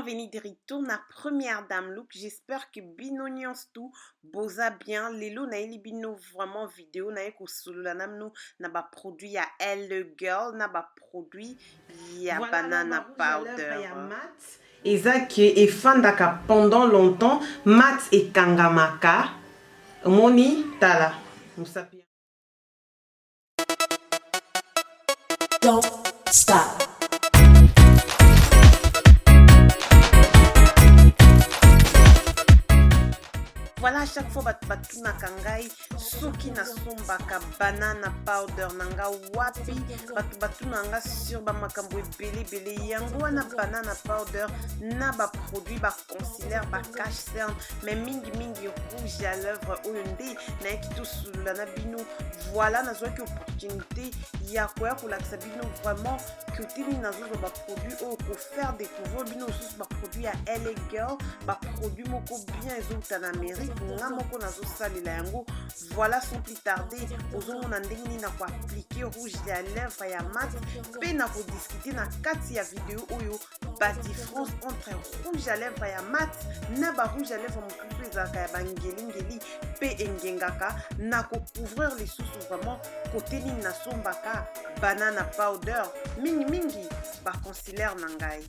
bienvenue de retour na première dame look. J'espère que bino tout boza bien. Lelo na eli bino vraiment vidéo na eko solola namno na ba produit ya Elle Girl na ba produit ya voilà, banana powder ya mat. Eza qui est fandaka pendant longtemps mat et kangamaka. Moni tala. Musapi. Don't stop. Voilà, à chaque fois batu na kangai soki na sombaka banana powder nanga wapi batu nanga sur ba makambo ebele yango wana banana powder na ba produit ba concealer ba cache cerne mais mingi rouge à lèvres oyo nde na ekito sulula na bino. Voilà, nazwaki opportunité ya koya kolakisa bino vraiment que tini nazozo ba produit oyo ko faire découvrir bino sous ba produit ya Elle Girl ba produit moko bien ezouta na Amérique. Voilà, sans plus tarder, ozomona ndenge nini na ko appliquer rouge ya lèvres ya mat pe na ko discuter na kati ya vidéo oyo ba différence entre rouge à lèvres ya mat na ba rouge à lèvres mokutu ezalaka ya bangeli pe engengaka na ko couvrir les sources vraiment côté nini na sombaka banana powder mingi ba concealer na ngai.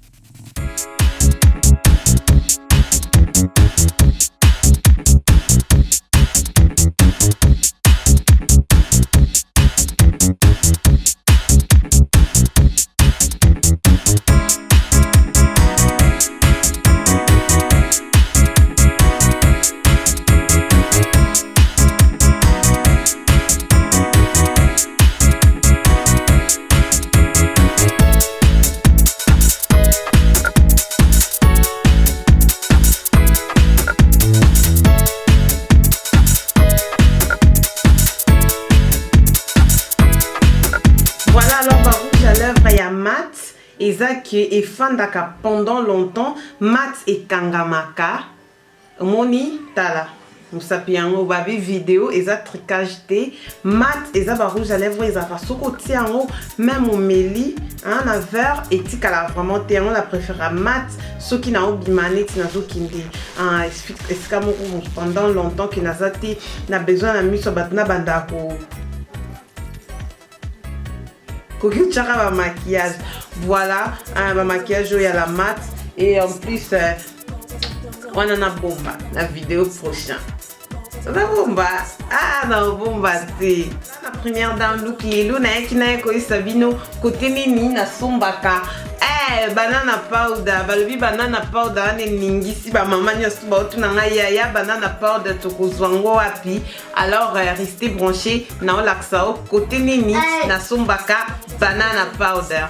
Mat eza qui est fandaka pendant longtemps mat et kangamaka moni tala musapi yango babi vidéo eza tricage te mat eza ba rouge à lèvres eza fa soko ti yango même au meli hein na vert et tikala vraiment te yango la préfère mat soki na obimane ti na zokinde esika moko pendant longtemps que nazati na besoin na miso batna bandako ba maquillage. Voilà, un maquillage où il y a la mat et en plus on en a bomba la vidéo prochaine. La bomba, la bomba c'est la première dame look lelo na ekina ko Sabino côté nini na sombaka banana powder balobi banana powder ne ningisi ba mama nyoso ba otu na ya banana powder tokozwango wapi. Alors restez branchés na olaxa côté nini na sombaka banana powder.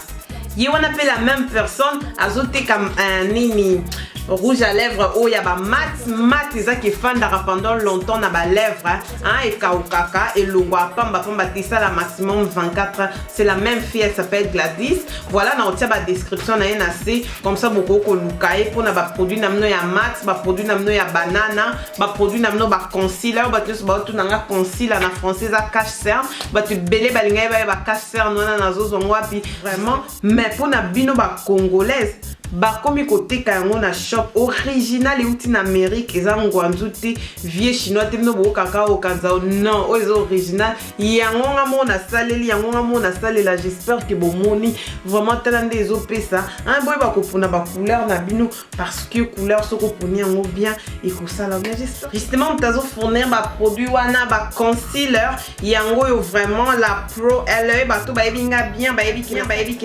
Ye on appelle la même personne azote comme un nini rouge à lèvres oh ya ba mat eza qui fandaka pendant longtemps na ba lèvres hein et kaukaka et longwa pamba tisa la maximum 24. C'est la même fille, elle s'appelle Gladys. Voilà na otia ba description na NAC comme ça boko ko lukaye pour na ba produit namno ya mat ba produit namno ya banana ba produit namno ba concealer ba tous ba tout nanga concealer na français za cache cerne ba tu belé balinga ba cache cerne na zozo ngwapi vraiment mais pour na bino ba congolaise ba komi côté kango na shop original et outil en Amérique eza ngwanzu te vieux chinois te no bo kaka o kanza non o eza original yango ngamo na saleli yango ngamo na salela. J'espère que bo moni vraiment talande ezo pesa un boy ba ko pona ba couleur na bino parce que couleur soko poni yango bien et ko sala bien. J'espère justement tazo fournir ba produit wana ba concealer yango yo vraiment la pro elle ba to ba ebinga bien ba ebi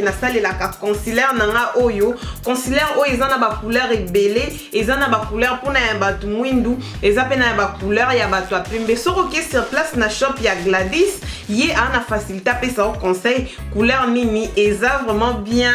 na salela ka concealer nanga oyo concealer o ezana ba couleur ebele ezana ba couleur pour na batu mwindu ezape na ba couleur ya batu apembe soko ke sur place na shop ya Gladys ye ana facilité pesa au conseil couleur nini eza vraiment bien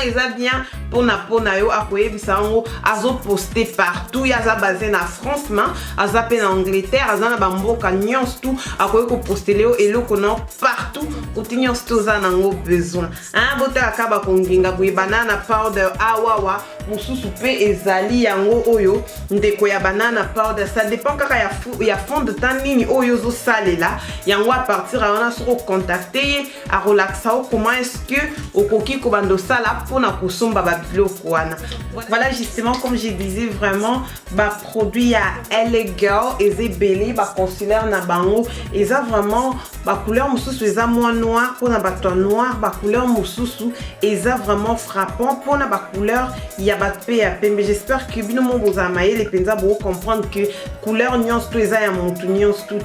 eza bien pour na yo akoyebisa ngo azo poster partout ya za basé na France ma azape na Angleterre azana ba mboka nyonso tout akoye ko poster leo eloko na partout utinyo stoza nango besoin bota akaba konginga boye banana powder wawa mosusu pe ezali yango oyo ndeko ya banana powder. Ça dépend kaka ya fond de teint nini oyo zo salela yango à partir à wana soko contacter à relaxer comment est-ce que okoki ko bando sala pona kosomba ba biloko wana. Voilà justement comme je disais vraiment ba produit ya LA Girl ezebele ba concealer na bango eza vraiment ba couleur mosusu eza moins noir pona ba ton noir ba couleur mosusu eza vraiment frappant pona ba couleur ya ba pe ya pembe. J'espère que bino mo boza mayele penza bo comprendre que couleur nyonso to eza ya montu nyonso tout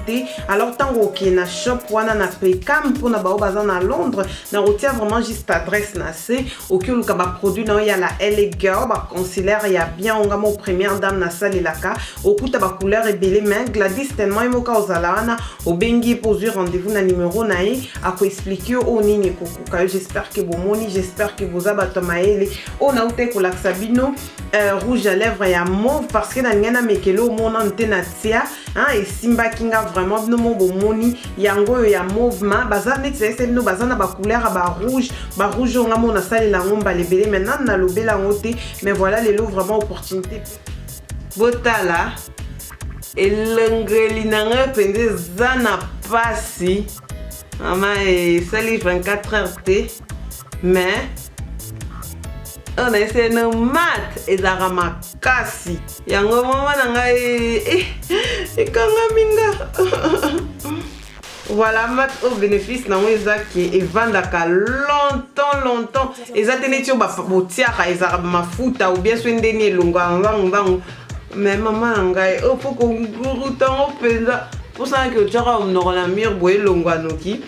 alors tango ok na shop wana na pekam pona ba baza na Londres na retia vraiment juste adresse na se ok luka ba produit na ya la LA Girl ba concealer ya bien onga mo première dame na salelaka okuta ba couleur ebele mais Gladys tellement emoka ozala wana obengi poser rendez-vous na numéro na ye ako expliquer o nini kokuka. J'espère que bomoni, j'espère que vous abato mayele o na uta ko laksa bino rouge à lèvres ya mauve parce que na ngena mekelo mona ntena tia hein et simba kinga vraiment bino mo bomoni yango ya mauve ma baza net c'est no baza na ba couleur ba rouge on mona salela ngomba lebele maintenant na lobela ngote mais voilà les lots vraiment opportunité botala elengeli nanga pende zana pasi mama et sali 24 heures t mais on a essayé de mat et d'arama kasi yango mama nanga et kanga minga voilà mat au bénéfice na weza qui est vendaka longtemps ezatene tio ba botiaka ezara mafuta ou bien swende ni longa ngango mais maman ngai o poko nguru tango penda pour ça que tchara on aura la mire boye longa noki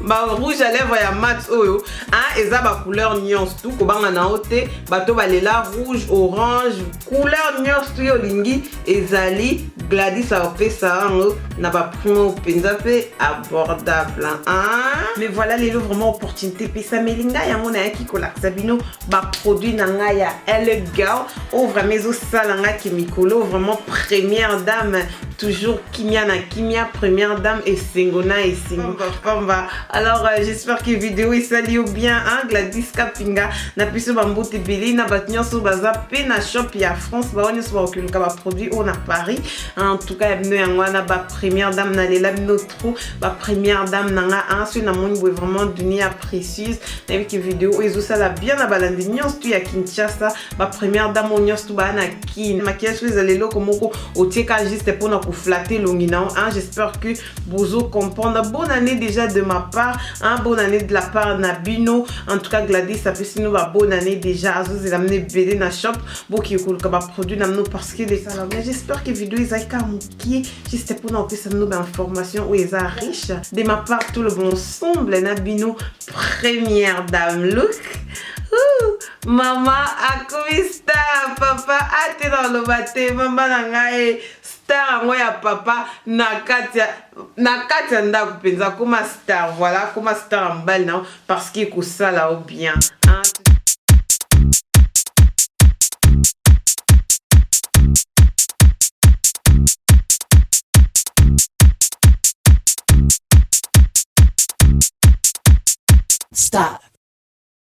ba rouge à lèvres ya mat oyo hein eza ba couleur nyonso tout ko banga na ote bato balela rouge orange couleur nyonso tout yo lingi ezali Gladys a fait ça na ba primo penza pe abordable hein mais voilà les lots vraiment opportunité pe ça melinga ya mona ya ki kola sabino ba produit nanga ya LA Girl o vraiment zo salanga ki mikolo vraiment première dame toujours kimia na kimia première dame et singona et singomba. Alors j'espère que vidéo est sali ou bien hein Gladys Kapinga na piso bambote beli na batnyo so baza pe na shop ya France ba onyo so ba okuluka ba produit on a Paris en tout cas bino yangwana ba première dame na lela bino trop ba première dame nanga un sur na moni vraiment dunia précieuse na avec vidéo ezo sala bien na balandi nyons tu ya Kinshasa ba première dame nyons tu ba na kin maquillage les alelo komoko otieka juste pour na ko flatter longina hein j'espère que bozo comprendre bonne année déjà de ma part hein bonne année de la part na bino en tout cas Gladys ça fait sinon ba bonne année déjà azo amener belé na shop boki ko ba produit na no parce que les salons mais j'espère que vidéo ezaka qui juste pour nous faire nos informations où ils sont riches de ma part tout le bon ensemble na bino première dame look maman akomista papa ate dans le bateau maman nangae star ngoya papa na katia ndako penza comme star voilà comme star en balle non parce que ko sala au bien hein? Stop.